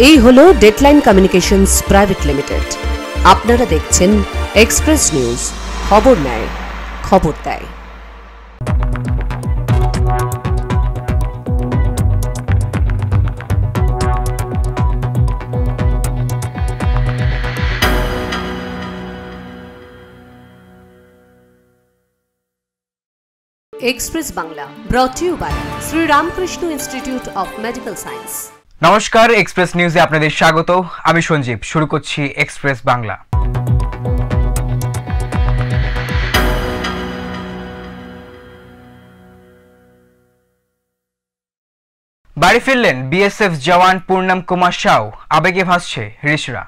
এই হলো deadline communications private limited. আপনারা দেখছেন এক্সপ্রেস নিউজ, খবর নেয়, খবর দেয়। Express Bangla brought to you by Shri Ramakrishna institute of medical science. নমস্কার, এক্সপ্রেস নিউজে আপনাদের স্বাগত। আমি সঞ্জীব। শুরু করছি এক্সপ্রেস বাংলা। বাড়ি ফিরলেন বিএসএফ জওয়ান পূর্ণম কুমার সাউ, আবেগে ভাসছে রিশরা।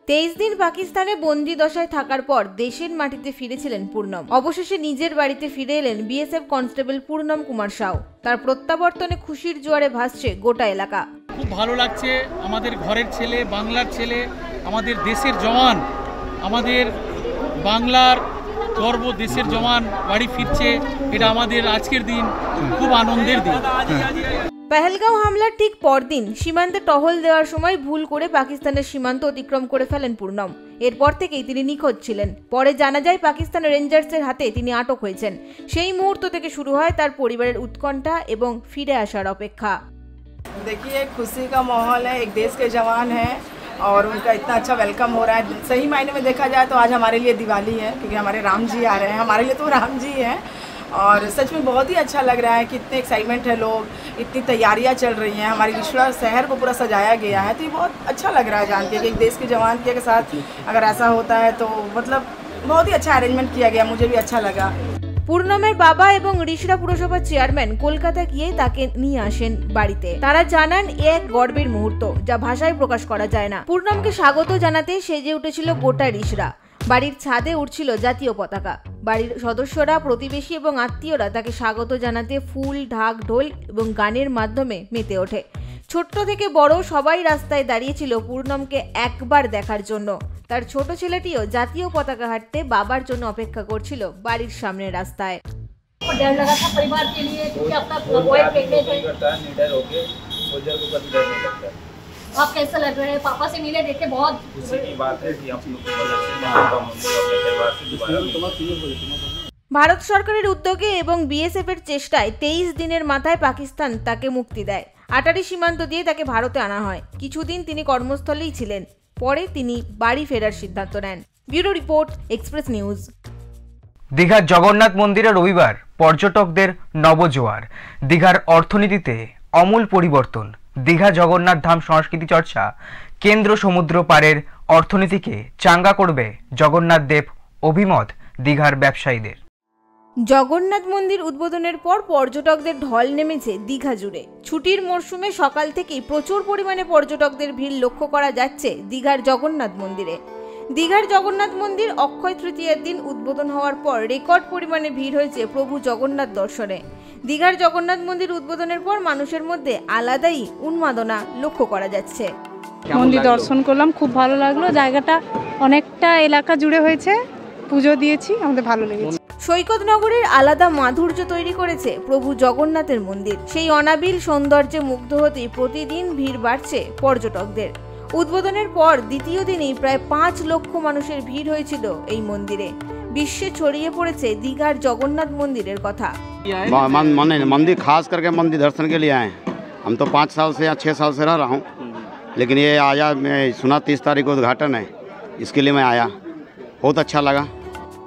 23 দিন পাকিস্তানে বন্দি দশায় থাকার পর দেশের মাটিতে ফিরেছিলেন পূর্ণম। অবশেষে নিজের বাড়িতে ফিরে এলেন বিএসএফ কনস্টেবল পূর্ণম কুমার সাউ। তার প্রত্যাবর্তনে খুশির জোয়ারে ভাসছে গোটা এলাকা। খুব ভালো লাগছে, আমাদের ঘরের ছেলে, বাংলার ছেলে, আমাদের দেশের জওয়ান, আমাদের বাংলার গর্ব দেশের জওয়ান বাড়ি ফিরছে। এটা আমাদের আজকের দিন খুব আনন্দের দিন। পেহেলগাঁও হামলার ঠিক পরদিন সীমান্তে টহল দেওয়ার সময় ভুল করে পাকিস্তানের সীমান্ত অতিক্রম করে ফেলেন পূর্ণম। এরপর থেকেই তিনি নিখোঁজ ছিলেন। পরে জানা যায় পাকিস্তানের রেঞ্জার্সের হাতে তিনি আটক হয়েছেন। সেই মুহূর্ত থেকে শুরু হয় তার পরিবারের উৎকণ্ঠা এবং ফিরে আসার অপেক্ষা। देखिए, खुशी का माहौल है, एक देश के जवान हैं और उनका इतना अच्छा वेलकम हो रहा है। सही मायने में देखा जाए तो आज हमारे लिए दिवाली है, क्योंकि हमारे राम जी आ रहे हैं। हमारे लिए तो राम जी हैं और सच में बहुत ही अच्छा लग रहा है कि इतने एक्साइटमेंट है, लोग, इतनी तैयारियां चल रही हैं। हमारी रिश्रा शहर को पूरा सजाया गया है, तो ये बहुत अच्छा लग रहा है जान के कि एक देश के जवान के साथ अगर ऐसा होता है तो मतलब बहुत ही अच्छा अरेंजमेंट किया गया। मुझे भी अच्छा लगा। পূর্ণমের বাবা এবং রিশরা পুরসভার চেয়ারম্যান কলকাতা গিয়ে তাকে নিয়ে আসেন বাড়িতে। তারা জানান এ এক গর্বের মুহূর্ত, যা ভাষায় প্রকাশ করা যায় না। পূর্ণমকে স্বাগত জানাতে সেজে উঠেছিল গোটা রিশরা। বাড়ির ছাদে উঠছিল জাতীয় পতাকা। বাড়ির সদস্যরা, প্রতিবেশী এবং আত্মীয়রা তাকে স্বাগত জানাতে ফুল, ঢাক, ঢোল এবং গানের মাধ্যমে মেতে ওঠে। ছোট্ট থেকে বড় সবাই রাস্তায় দাঁড়িয়েছিল পূর্ণমকে একবার দেখার জন্য। তার ছোট ছেলেটিও জাতীয় পতাকা হাঁটতে বাবার জন্য অপেক্ষা করছিল বাড়ির সামনের রাস্তায়। आप कैसा लग रहा है? पापा से मिले, देखे, बहुत खुशी की बात है कि आप लोग को ভারত সরকারের উদ্যোগে এবং বিএসএফ এর চেষ্টায় 23 দিনের মাথায় পাকিস্তান তাকে মুক্তি দেয়। আটারি সীমান্ত দিয়ে তাকে ভারতে আনা হয়। কিছুদিন তিনি কর্মস্থলেই ছিলেন। পরে তিনি বাড়ি ফেরার সিদ্ধান্ত নেন। Bureau report, express news. দীঘার জগন্নাথ মন্দিরে রবিবার পর্যটকদের নবজোয়ার। দীঘার অর্থনীতিতে আমূল পরিবর্তন। দীঘা জগন্নাথ ধাম সংস্কৃতি চর্চা কেন্দ্র সমুদ্র পারের অর্থনীতিকে চাঙ্গা করবে জগন্নাথ দেব অভিমত দীঘার ব্যবসায়ীদের। জগন্নাথ মন্দির উদ্বোধনের পর পর্যটকদের ঢল নেমেছে দীঘা জুড়ে। ছুটির মরশুমে সকাল থেকেই প্রচুর পরিমাণে পর্যটকদের ভিড় লক্ষ্য করা যাচ্ছে দীঘার জগন্নাথ মন্দিরে। দীঘার জগন্নাথ মন্দির অক্ষয় তৃতীয়ার দিন উদ্বোধন হওয়ার পর রেকর্ড পরিমাণে ভিড় হয়েছে প্রভু জগন্নাথ দর্শনে। দীঘার জগন্নাথ মন্দির উদ্বোধনের পর মানুষের মধ্যে আলাদাই উন্মাদনা লক্ষ্য করা যাচ্ছে। মন্দির দর্শন করলাম, খুব ভালো লাগলো। জায়গাটা অনেকটা এলাকা জুড়ে হয়েছে, পুজো দিয়েছি, আমাদের ভালো লেগেছে। সৈকত নগরের আলাদা মাধুর্য তৈরি করেছে প্রভু জগন্নাথের মন্দির। সেই অনাবিল সৌন্দর্যে মুগ্ধ হতেই প্রতিদিন ভিড় বাড়ছে পর্যটকদের। উদ্বোধনের পর দ্বিতীয় দিনেই প্রায় 5 লক্ষ মানুষের ভিড় হয়েছিল এই মন্দিরে। বিশ্বে ছড়িয়ে পড়েছে দীঘার জগন্নাথ মন্দিরের কথা। मंदिर खास करके मंदिर दर्शन के लिए आए हैं। हम तो 5 साल से या 6 साल से रह रहा हूँ, लेकिन ये आया, मैं सुना 30 तारीख को उद्घाटन है, इसके लिए मैं आया, बहुत अच्छा लगा।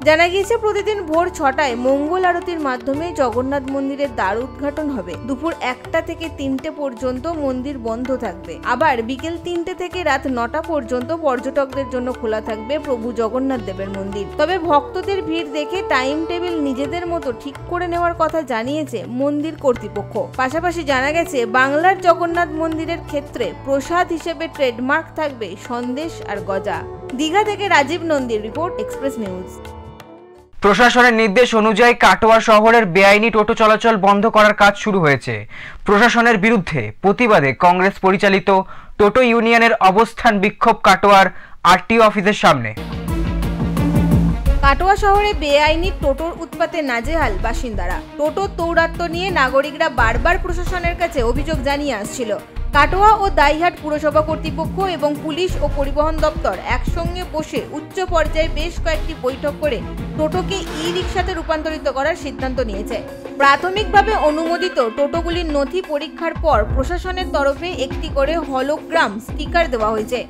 জানা গিয়েছে প্রতিদিন ভোর 6টায় মঙ্গল আরতির মাধ্যমে জগন্নাথ মন্দিরের দ্বার উদ্ঘাটন হবে। দুপুর 1টা থেকে 3টে পর্যন্ত মন্দির বন্ধ থাকবে। আবার বিকেল 3টে থেকে রাত 9টা পর্যন্ত পর্যটকদের জন্য খোলা থাকবে প্রভু জগন্নাথ দেবের মন্দির। তবে ভক্তদের ভিড় দেখে টাইম টেবিল নিজেদের মতো ঠিক করে নেওয়ার কথা জানিয়েছে মন্দির কর্তৃপক্ষ। পাশাপাশি জানা গেছে বাংলার জগন্নাথ মন্দিরের ক্ষেত্রে প্রসাদ হিসেবে ট্রেডমার্ক থাকবে সন্দেশ আর গজা। দীঘা থেকে রাজীব নন্দীর রিপোর্ট, এক্সপ্রেস নিউজ। প্রশাসনের নির্দেশ অনুযায়ী কাটোয়া শহরের বেআইনি টোটো চলাচল বন্ধ করার কাজ শুরু হয়েছে। প্রশাসনের বিরুদ্ধে প্রতিবাদে কংগ্রেস পরিচালিত টোটো ইউনিয়নের অবস্থান বিক্ষোভ কাটোয়ার আরটিও অফিসের সামনে। কাটোয়া শহরে বেআইনি টোটোর উৎপাতে নাজেহাল বাসিন্দারা। টোটোর দৌরাত্ম্য নিয়ে নাগরিকরা বারবার প্রশাসনের কাছে অভিযোগ জানিয়ে আসছিল। কাটোয়া ও দাইহাট পুরসভা কর্তৃপক্ষ এবং পুলিশ ও পরিবহন দপ্তর একসঙ্গে বসে উচ্চ পর্যায়ে বেশ কয়েকটি বৈঠক করে টোটোকে ই-রিকশাতে রূপান্তরিত করার সিদ্ধান্ত নিয়েছে। প্রাথমিকভাবে অনুমোদিত টোটোগুলির নথি পরীক্ষার পর প্রশাসনের তরফে একটি করে হলোগ্রাম স্টিকার দেওয়া হয়েছে।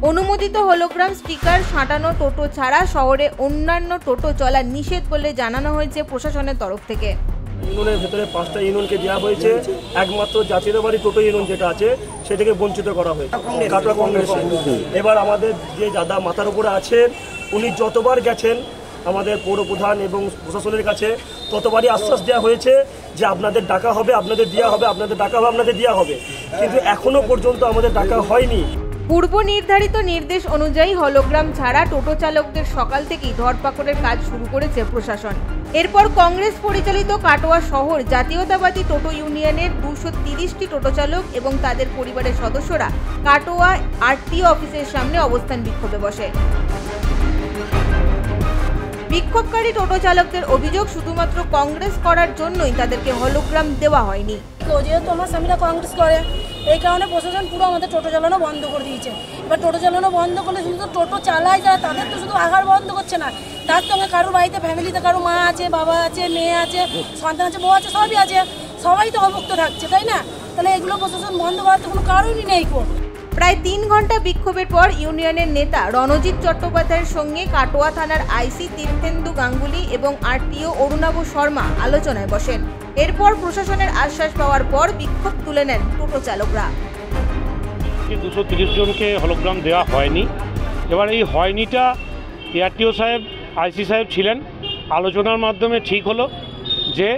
অনুমোদিত হলোগ্রাম স্টিকার সাঁটানো টোটো ছাড়া শহরে অন্যান্য টোটো চলা নিষেধ বলে জানানো হয়েছে প্রশাসনের তরফ থেকে। ইউনিয়নের ভেতরে 5টা ইউনিয়নকে দেওয়া হয়েছে, একমাত্র জাতীয়তাবাদী টোটো ইউনিয়ন যেটা আছে সেটাকে বঞ্চিত করা হয়েছে কাটোয়া কংগ্রেস। এবার আমাদের যে দাদা মাথার উপরে আছেন উনি যতবার গেছেন আমাদের পৌরপ্রধান এবং প্রশাসনের কাছে ততবারই আশ্বাস দেওয়া হয়েছে যে আপনাদের ডাকা হবে, আপনাদের দেওয়া হবে, আপনাদের ডাকা হবে, আপনাদের দেওয়া হবে, কিন্তু এখনো পর্যন্ত আমাদের ডাকা হয়নি। পূর্ব নির্ধারিত নির্দেশ অনুযায়ী হলোগ্রাম ছাড়া টোটো চালকদের সকাল থেকেই ধরপাকড়ের কাজ শুরু করেছে প্রশাসন। এরপর কংগ্রেস পরিচালিত কাটোয়া শহর জাতীয়তাবাদী টোটো ইউনিয়নের 230টি টোটো চালক এবং তাদের পরিবারের সদস্যরা কাটোয়া আরটিও অফিসের সামনে অবস্থান বিক্ষোভে বসে। বিক্ষোভকারী টোটো চালকদের অভিযোগ শুধুমাত্র কংগ্রেস করার জন্যই তাদেরকে হলোগ্রাম দেওয়া হয়নি। যেহেতু আমার স্বামীরা কংগ্রেস করে এই কারণে প্রশাসন পুরো আমাদের টোটো চালানো বন্ধ করে দিয়েছে। এবার টোটো চালানো বন্ধ করলে শুধু টোটো চালায় যারা তাদের তো শুধু আহার বন্ধ করছে না, তার সঙ্গে কারোর বাড়িতে ফ্যামিলিতে কারো মা আছে, বাবা আছে, মেয়ে আছে, সন্তান আছে, বউ আছে, সবই আছে, সবাই তো অভুক্ত থাকছে, তাই না? তাহলে এগুলো প্রশাসন বন্ধ করার তো কোনো কারণই নেই। প্রায় 3 ঘন্টা বিক্ষোভের পর ইউনিয়নের নেতা রণজিৎ চট্টোপাধ্যায়ের সঙ্গে কাটোয়া থানার আইসি তীর্থেন্দু গাঙ্গুলি এবং আরটিও অরুণাভ শর্মা আলোচনায় বসেন। এরপর প্রশাসনের আশ্বাস পাওয়ার পর বিক্ষোভ তুলে নেন টোটো চালকরা। 230 জনকে হলোগ্রাম দেওয়া হয়নি। এবার এই হয়নিটা আরটিও সাহেব, আইসি সাহেব ছিলেন, আলোচনার মাধ্যমে ঠিক হলো যে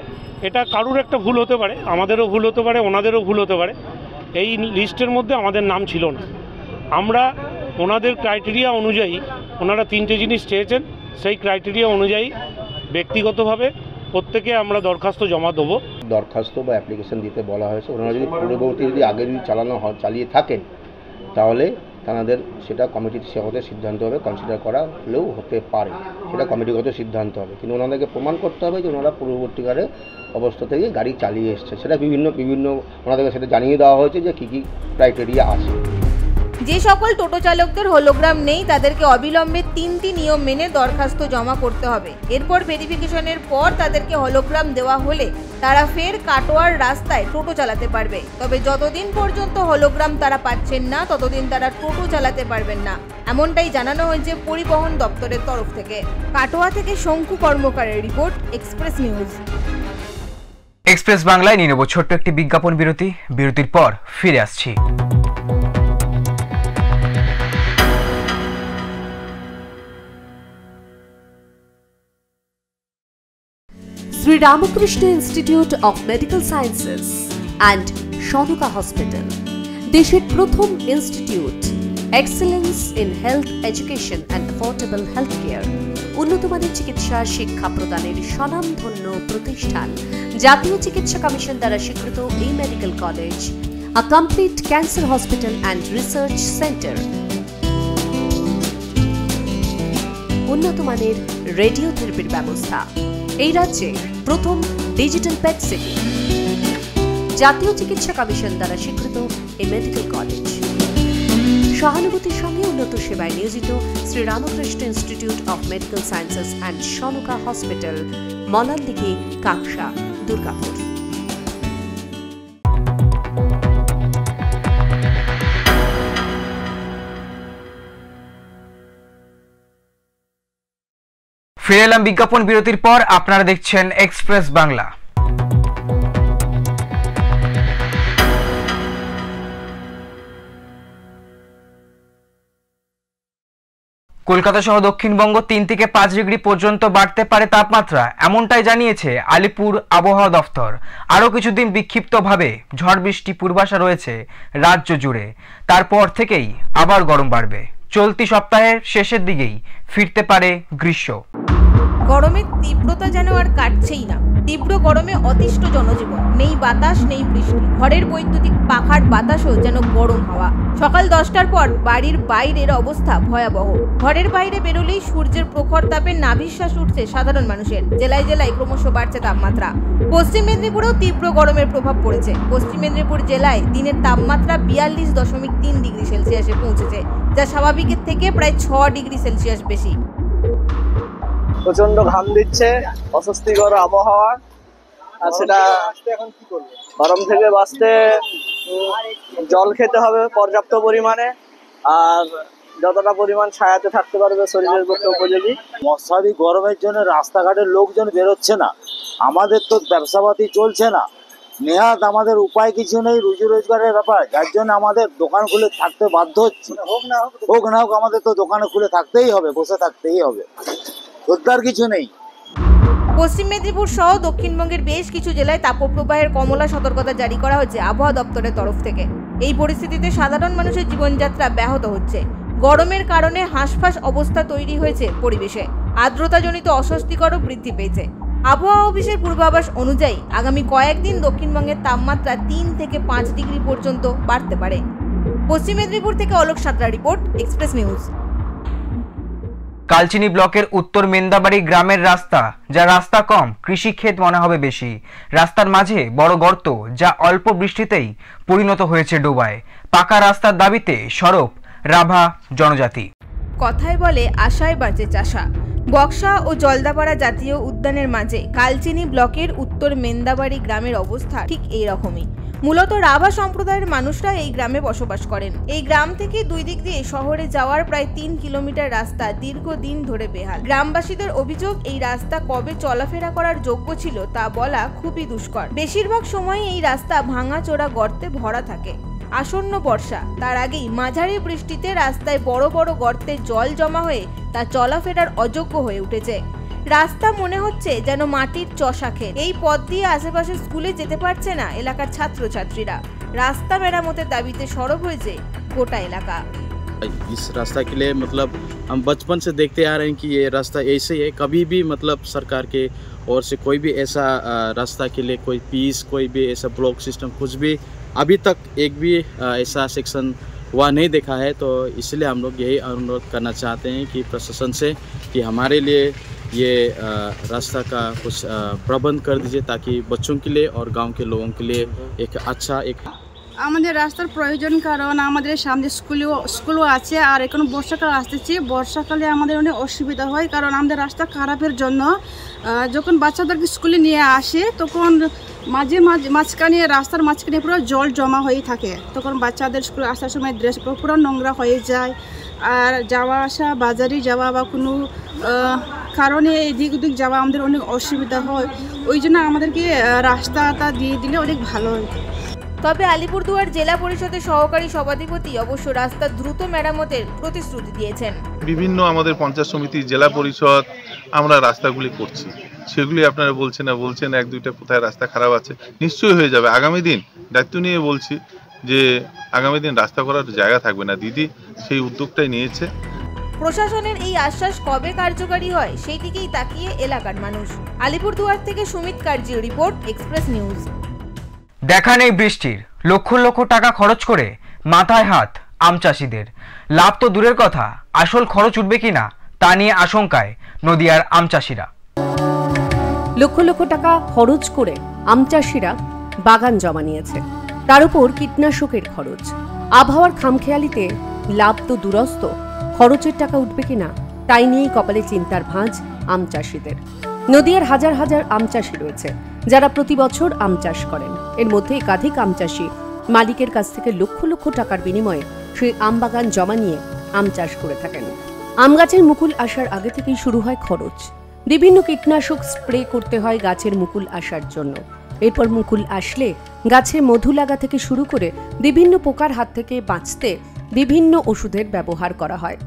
এটা কারুর একটা ভুল হতে পারে, আমাদেরও ভুল হতে পারে, ওনাদেরও ভুল হতে পারে। এই লিস্টের মধ্যে আমাদের নাম ছিল না। আমরা ওনাদের ক্রাইটেরিয়া অনুযায়ী, ওনারা 3টে জিনিস চেয়েছেন, সেই ক্রাইটেরিয়া অনুযায়ী ব্যক্তিগতভাবে প্রত্যেকে আমরা দরখাস্ত জমা দেবো। দরখাস্ত বা অ্যাপ্লিকেশন দিতে বলা হয়েছে। ওনারা যদি পূর্ববর্তী আগে চালিয়ে থাকেন তাহলে তাদের সেটা কমিটির সেবাতে সিদ্ধান্ত হবে, কনসিডার করা হলেও হতে পারে, সেটা কমিটিগত সিদ্ধান্ত হবে। কিন্তু ওনাদেরকে প্রমাণ করতে হবে যে ওনারা পূর্ববর্তীকালে অবস্থা থেকে গাড়ি চালিয়ে এসছে। সেটা বিভিন্ন ওনাদেরকে সেটা জানিয়ে দেওয়া হয়েছে যে কী কী ক্রাইটেরিয়া আছে। যে সকল টোটো চালকদের হলোগ্রাম নেই তাদেরকে অবিলম্বে 3টি নিয়ম মেনে দরখাস্ত জমা করতে হবে। এরপর ভেরিফিকেশনের পর তাদেরকে হলোগ্রাম দেওয়া হলে তারা ফের কাটোয়ার রাস্তায় টোটো চালাতে পারবে। তবে যতদিন পর্যন্ত হলোগ্রাম তারা পাচ্ছেন না ততদিন তারা টোটো চালাতে পারবেন না, এমনটাই জানানো হয়েছে পরিবহন দপ্তরের তরফ থেকে। কাটোয়া থেকে শঙ্কু কর্মকারের রিপোর্ট, এক্সপ্রেস নিউজ। এক্সপ্রেস বাংলায় নিয়ে নেব ছোট্ট একটি বিজ্ঞাপন বিরতি। বিরতির পর ফিরে আসছি। Sri Ramakrishna Institute of Medical Sciences and Shanuka Hospital, দেশের প্রথম institute, excellence in health education and affordable health care, উন্নত মানের চিকিৎসা শিক্ষা প্রদানের স্বনামধন্য প্রতিষ্ঠান, জাতীয় চিকিৎসা কমিশন দ্বারা স্বীকৃত এই medical college, a complete cancer hospital and research centre, উন্নত মানের রেডিওথেরাপির ব্যবস্থা, এই রাজ্যে প্রথম ডিজিটাল পেট সিটি, জাতীয় চিকিৎসা কমিশন দ্বারা স্বীকৃত এই মেডিকেল কলেজ, সহানুভূতির সঙ্গে উন্নত সেবায় নিয়োজিত Shri Ramakrishna institute of medical sciences and Sanaka hospital, Malandighi, Kaksa, Durgapur. ফিরে এলাম বিজ্ঞাপন বিরতির পর। আপনারা দেখছেন এক্সপ্রেস বাংলা। কলকাতা সহ দক্ষিণবঙ্গ 3 থেকে 5 ডিগ্রি পর্যন্ত বাড়তে পারে তাপমাত্রা, এমনটাই জানিয়েছে আলিপুর আবহাওয়া দফতর। আরও কিছুদিন বিক্ষিপ্তভাবে ঝড় বৃষ্টি পূর্বাশা রয়েছে রাজ্য জুড়ে, তারপর থেকেই আবার গরম বাড়বে। চলতি সপ্তাহের শেষের দিকেই ফিরতে পারে গ্রীষ্ম। গরমের তীব্রতা যেন আর কাটছেই না। তীব্র গরমে অতিষ্ঠ জনজীবন, নেই বাতাস নেই বৃষ্টি, ঘরের বৈদ্যুতিক পাখার বাতাসও যেন গরম হাওয়া। সকাল 10টার পর বাড়ির বাইরের অবস্থা ভয়াবহ। ঘরের বাইরে বেরোলেই সূর্যের প্রখর তাপে নাভিশ্বাস উঠছে সাধারণ মানুষের। জেলায় জেলায় ক্রমশ বাড়ছে তাপমাত্রা। পশ্চিম মেদিনীপুরেও তীব্র গরমের প্রভাব পড়েছে। পশ্চিম মেদিনীপুর জেলায় দিনের তাপমাত্রা 42.3 ডিগ্রি সেলসিয়াসে পৌঁছেছে, যা স্বাভাবিকের থেকে প্রায় 6 ডিগ্রি সেলসিয়াস বেশি। প্রচন্ড ঘাম দিচ্ছে, অস্বস্তিকর আবহাওয়া। আর সেটা গরম থেকে বাঁচতে জল খেতে হবে পর্যাপ্ত পরিমাণে, আর যতটা পরিমাণ ছায়াতে থাকতে পারবে শরীরের পক্ষে উপযোগী। মশারি গরমের জন্য রাস্তাঘাটের লোকজন বেরোচ্ছে না, আমাদের তো ব্যবসাপাতি চলছে না, নেহাত আমাদের উপায় কিছু নেই, রুজি রোজগারের ব্যাপার, যার জন্য আমাদের দোকান খুলে থাকতে বাধ্য হচ্ছে। হোক না হোক আমাদের তো দোকানে খুলে থাকতেই হবে, বসে থাকতেই হবে, উদ্ধার কিছু নেই। পশ্চিম মেদিনীপুর সহ দক্ষিণবঙ্গের বেশ কিছু জেলায় তাপপ্রবাহের কমলা সতর্কতা জারি করা হয়েছে আবহাওয়া দপ্তরের তরফ থেকে। এই পরিস্থিতিতে সাধারণ মানুষের জীবনযাত্রা ব্যাহত হচ্ছে। গরমের কারণে হাঁসফাঁস অবস্থা তৈরি হয়েছে পরিবেশে, আর্দ্রতাজনিত অস্বস্তিকরও বৃদ্ধি পেয়েছে। আবহাওয়া অফিসের পূর্বাভাস অনুযায়ী আগামী কয়েকদিন দক্ষিণবঙ্গের তাপমাত্রা 3 থেকে 5 ডিগ্রি পর্যন্ত বাড়তে পারে। পশ্চিম মেদিনীপুর থেকে Alok Santra report, express news. Kalchini ব্লকের উত্তর মেন্দাবাড়ি গ্রামের রাস্তা, যা রাস্তা কম, কৃষিক্ষেত মনে হবে বেশি। রাস্তার মাঝে বড় গর্ত, যা অল্প বৃষ্টিতেই পরিণত হয়েছে ডোবায়। পাকা রাস্তার দাবিতে সরব রাভা জনজাতি। কথায় বলে আশায় বাঁচে চাষা। বক্সা ও জলদাপাড়া জাতীয় উদ্যানের মাঝে কালচিনি ব্লকের উত্তর মেন্দাবাড়ি গ্রামের অবস্থা ঠিক এই রকমই। মূলত রাভা সম্প্রদায়ের মানুষরা এই গ্রামে বসবাস করেন। এই গ্রাম থেকে দুই দিক দিয়ে শহরে যাওয়ার প্রায় 3 কিলোমিটার রাস্তা দীর্ঘদিন ধরে বেহাল। গ্রামবাসীদের অভিযোগ, এই রাস্তা কবে চলাফেরা করার যোগ্য ছিল তা বলা খুবই দুষ্কর। বেশিরভাগ সময় এই রাস্তা ভাঙাচোরা গর্তে ভরা থাকে। আসন্ন বর্ষা, তার আগেই মাঝারি বৃষ্টিতে রাস্তায় বড় বড় গর্তে জল জমা হয়ে তা চলাফেরার অযোগ্য হয়ে উঠেছে। রাস্তা মনে হচ্ছে যেন মাটির চষাখেত। এই পথ দিয়ে আশেপাশে স্কুলে যেতে পারছে না এলাকার ছাত্রছাত্রীরা। রাস্তা মেরামতের দাবিতে সরব হয়েছে গোটা এলাকা। इस रास्ता के लिए मतलब हम बचपन से देखते आ रहे हैं कि ये रास्ता ऐसे ही है। कभी भी मतलब सरकार के ओर से कोई भी ऐसा रास्ता के लिए कोई पीस, कोई भी ऐसा ब्लॉक सिस्टम, कुछ भी अभी तक एक भी ऐसा सेक्शन हुआ नहीं देखा है। तो इसलिए हम लोग यही अनुरोध करना चाहते हैं कि प्रशासन से कि हमारे लिए ये रास्ता का कुछ प्रबंध कर दीजिए, ताकि बच्चों के लिए और गांव के लोगों के लिए एक अच्छा एक আমাদের রাস্তার প্রয়োজন, কারণ আমাদের সামনে স্কুলও আছে, আর এখন বর্ষাকাল আসতেছে। বর্ষাকালে আমাদের অনেক অসুবিধা হয়, কারণ আমাদের রাস্তা খারাপের জন্য যখন বাচ্চাদেরকে স্কুলে নিয়ে আসে তখন মাঝখানে রাস্তার মাঝখানে পুরো জল জমা হয়ে থাকে। তখন বাচ্চাদের স্কুলে আসার সময় ড্রেস পুরো নোংরা হয়ে যায়। আর যাওয়া আসা, বাজারে যাওয়া বা কোনো কারণে এদিক ওদিক যাওয়া আমাদের অনেক অসুবিধা হয়। ওই জন্য আমাদেরকে রাস্তাটা দিয়ে দিলে অনেক ভালো হয়। তবে আলিপুরদুয়ার জেলা পরিষদের সহকারী সভাধিপতি অবশ্য রাস্তা দ্রুত মেরামতের প্রতিশ্রুতি দিয়েছেন। বিভিন্ন আমাদের পঞ্চায়েত সমিতি, জেলা পরিষদ, আমরা রাস্তাগুলি করছি, সেগুলি আপনারা বলছেন 1-2টা কোথায় রাস্তা খারাপ আছে, নিশ্চয়ই হয়ে যাবে। আগামী দিন দায়িত্ব নিয়ে বলছি যে আগামী দিন রাস্তা করার জায়গা থাকবে না। দিদি সেই উদ্যোগটাই নিয়েছে। প্রশাসনের এই আশ্বাস কবে কার্যকারী হয় সেই দিকেই তাকিয়ে এলাকার মানুষ। আলিপুরদুয়ার থেকে সুমিত কার্জির রিপোর্ট, এক্সপ্রেস নিউজ। দেখা নেই বৃষ্টির, লক্ষ লক্ষ টাকা খরচ করে মাথায় হাত আম চাষিদের। লাভ তো দূরের কথা, আসল খরচ উঠবে কিনা তা নিয়ে আশঙ্কায় নদিয়ার আম চাষিরা। লক্ষ লক্ষ টাকা খরচ করে আম চাষিরা বাগান জমা নিয়েছে, তার উপর কীটনাশকের খরচ। আবহাওয়ার খামখেয়ালিতে লাভ তো দূরস্থ, খরচের টাকা উঠবে কিনা তাই নিয়েই কপালে চিন্তার ভাঁজ আম চাষিদের। নদিয়ার হাজার হাজার আম চাষি রয়েছে যারা প্রতি বছর আম চাষ করেন। এর মধ্যে একাধিক আম চাষি মালিকের কাছ থেকে লক্ষ লক্ষ টাকার বিনিময়ে সেই আম বাগান জমা নিয়ে আম চাষ করে থাকেন। আম গাছের মুকুল আসার আগে থেকেই শুরু হয় খরচ। বিভিন্ন কীটনাশক স্প্রে করতে হয় গাছের মুকুল আসার জন্য। এরপর মুকুল আসলে গাছে মধু লাগা থেকে শুরু করে বিভিন্ন পোকার হাত থেকে বাঁচতে বিভিন্ন ওষুধের ব্যবহার করা হয়।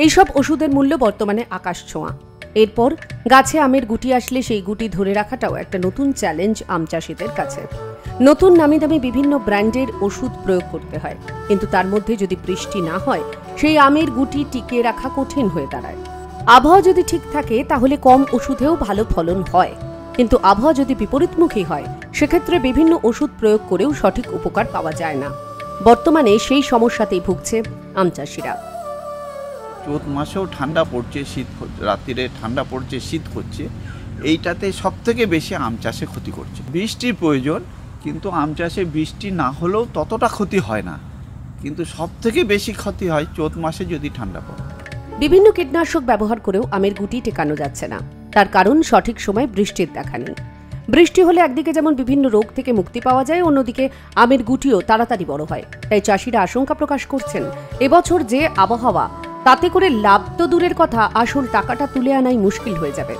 এইসব ওষুধের মূল্য বর্তমানে আকাশ ছোঁয়া। এরপর গাছে আমের গুটি আসলে সেই গুটি ধরে রাখাটাও একটা নতুন চ্যালেঞ্জ আম চাষিদের কাছে। নতুন নামি দামি বিভিন্ন ব্র্যান্ডের ওষুধ প্রয়োগ করতে হয়, কিন্তু তার মধ্যে যদি বৃষ্টি না হয় সেই আমের গুটি টিকিয়ে রাখা কঠিন হয়ে দাঁড়ায়। আবহাওয়া যদি ঠিক থাকে তাহলে কম ওষুধেও ভালো ফলন হয়, কিন্তু আবহাওয়া যদি বিপরীতমুখী হয় সেক্ষেত্রে বিভিন্ন ওষুধ প্রয়োগ করেও সঠিক উপকার পাওয়া যায় না। বর্তমানে সেই সমস্যাতেই ভুগছে আম চাষিরা। চৈত মাসেও ঠান্ডা পড়ছে, শীত রাত্রিরে ঠান্ডা পড়ছে, শীত করছে, এইটাতে সবথেকে বেশি আম চাষে ক্ষতি করছে। বৃষ্টির প্রয়োজন, কিন্তু আম চাষে বৃষ্টি না হলেও ততটা ক্ষতি হয় না, কিন্তু সবথেকে বেশি ক্ষতি হয় চৈত মাসে যদি ঠান্ডা পড়ে। বিভিন্ন কীটনাশক ব্যবহার করেও আমের গুটি টেকানো যাচ্ছে না। তার কারণ সঠিক সময় বৃষ্টির দেখা নেই। বৃষ্টি হলে একদিকে যেমন বিভিন্ন রোগ থেকে মুক্তি পাওয়া যায়, অন্যদিকে আমের গুটিও তাড়াতাড়ি বড় হয়। তাই চাষিরা আশঙ্কা প্রকাশ করছেন এবছর যে আবহাওয়া, তাতে করে লাভ তো দূরের কথা, আসল টাকাটা তুলে আনাই মুশকিল হয়ে যাবে।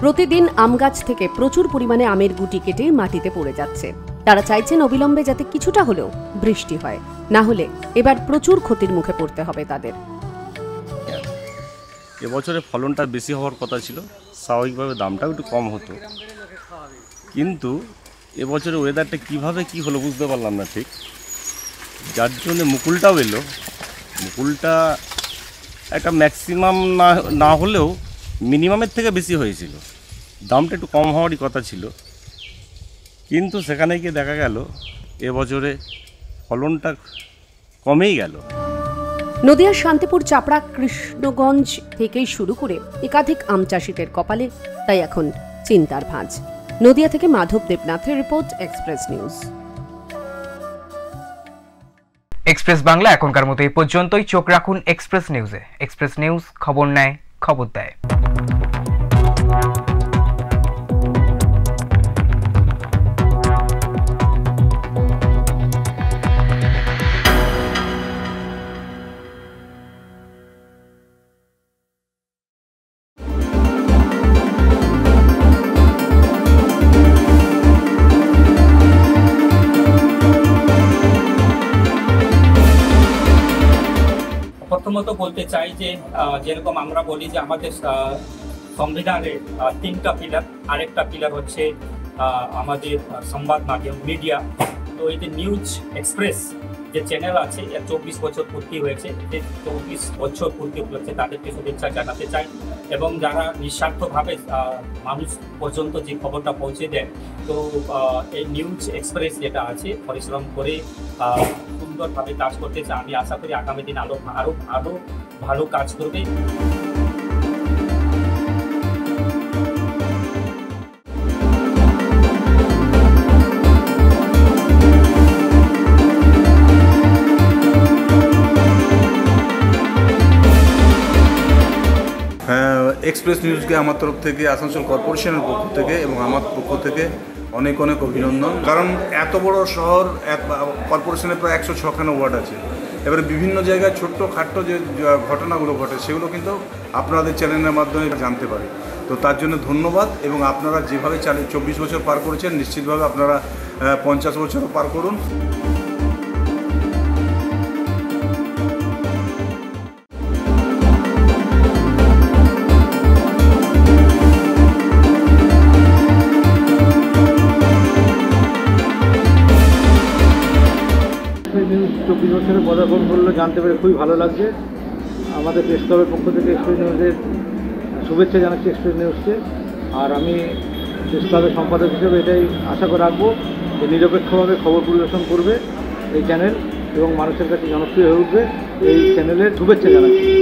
প্রতিদিন আম গাছ থেকে প্রচুর পরিমাণে আমের গুটি কেটে মাটিতে পড়ে যাচ্ছে। তারা চাইছেন অবিলম্বে যাতে কিছুটা হলেও বৃষ্টি হয়, না হলে এবার প্রচুর ক্ষতির মুখে পড়তে হবে তাদের। এবছরে ফলনটা বেশি হওয়ার কথা ছিল, স্বাভাবিকভাবে দামটাও একটু কম হতো, কিন্তু এবছরে ওয়েদারটা কিভাবে কি হলো বুঝতে পারলাম না ঠিক, যার জন্য মুকুলটাও এলো। মুকুলটা একটা ম্যাক্সিমাম না হলেও মিনিমামের থেকে বেশি হয়েছিল। দামটা একটু কম হওয়ারই কথা ছিল, কিন্তু সেখানে গিয়ে দেখা গেল এবছরে ফলনটা কমেই গেল। নদিয়ার শান্তিপুর, চাপড়া, কৃষ্ণগঞ্জ থেকেই শুরু করে একাধিক আম চাষিদের কপালে তাই এখন চিন্তার ভাঁজ। নদিয়া থেকে মাধব দেবনাথের রিপোর্ট, এক্সপ্রেস নিউজ। এক্সপ্রেস বাংলা এখনকার মতো এই পর্যন্তই। চোখ রাখুন এক্সপ্রেস নিউজে। এক্সপ্রেস নিউজ, খবর নেয়, খবর দেয়। প্রথমত বলতে চাই যে যেরকম আমরা বলি যে আমাদের সংবিধানের 3টা পিলার, আরেকটা পিলার হচ্ছে আমাদের সংবাদ মাধ্যম মিডিয়া। তো এই যে নিউজ এক্সপ্রেস যে চ্যানেল আছে, এর 24 বছর পূর্তি হয়েছে। যে 24 বছর পূর্তি হয়েছে তাদেরকে শুভেচ্ছা জানাতে চাই, এবং যারা নিঃস্বার্থভাবে মানুষ পর্যন্ত যে খবরটা পৌঁছে দেয়, তো এই নিউজ এক্সপ্রেস যেটা আছে পরিশ্রম করে সুন্দরভাবে কাজ করতেছে। আমি আশা করি আগামী দিন আরো ভালো কাজ করবে। এক্সপ্রেস নিউজকে আমার তরফ থেকে, আসানসোল কর্পোরেশনের পক্ষ থেকে এবং আমার পক্ষ থেকে অনেক অনেক অভিনন্দন। কারণ এত বড় শহর, কর্পোরেশনের প্রায় 106খানা ওয়ার্ড আছে। এবারে বিভিন্ন জায়গায় ছোট্ট খাট্ট যে ঘটনাগুলো ঘটে সেগুলো কিন্তু আপনাদের চ্যানেলের মাধ্যমে জানতে পারি। তো তার জন্য ধন্যবাদ। এবং আপনারা যেভাবে 24 বছর পার করেছেন, নিশ্চিতভাবে আপনারা 50 বছরও পার করুন। নিউজ 24 বছরের পদার্পণ করলো জানতে পেরে খুবই ভালো লাগছে। আমাদের প্রেস ক্লাবের পক্ষ থেকে এক্সপ্রেস নিউজের শুভেচ্ছা জানাচ্ছি এক্সপ্রেস নিউজকে। আর আমি প্রেস ক্লাবের সম্পাদক হিসেবে এটাই আশা করে রাখবো যে নিরপেক্ষভাবে খবর পরিবেশন করবে এই চ্যানেল এবং মানুষের কাছে জনপ্রিয় হয়ে উঠবে। এই চ্যানেলের শুভেচ্ছা জানাচ্ছি।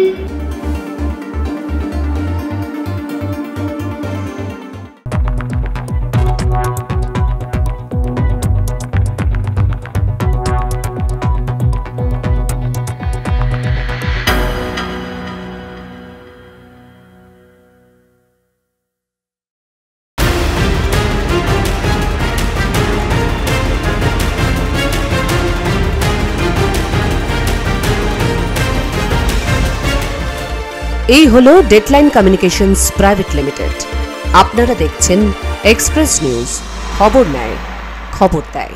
এই হলো ডেডলাইন কমিউনিকেশনস প্রাইভেট লিমিটেড। আপনারা দেখছেন এক্সপ্রেস নিউজ, খবর নেয়, খবর দেয়।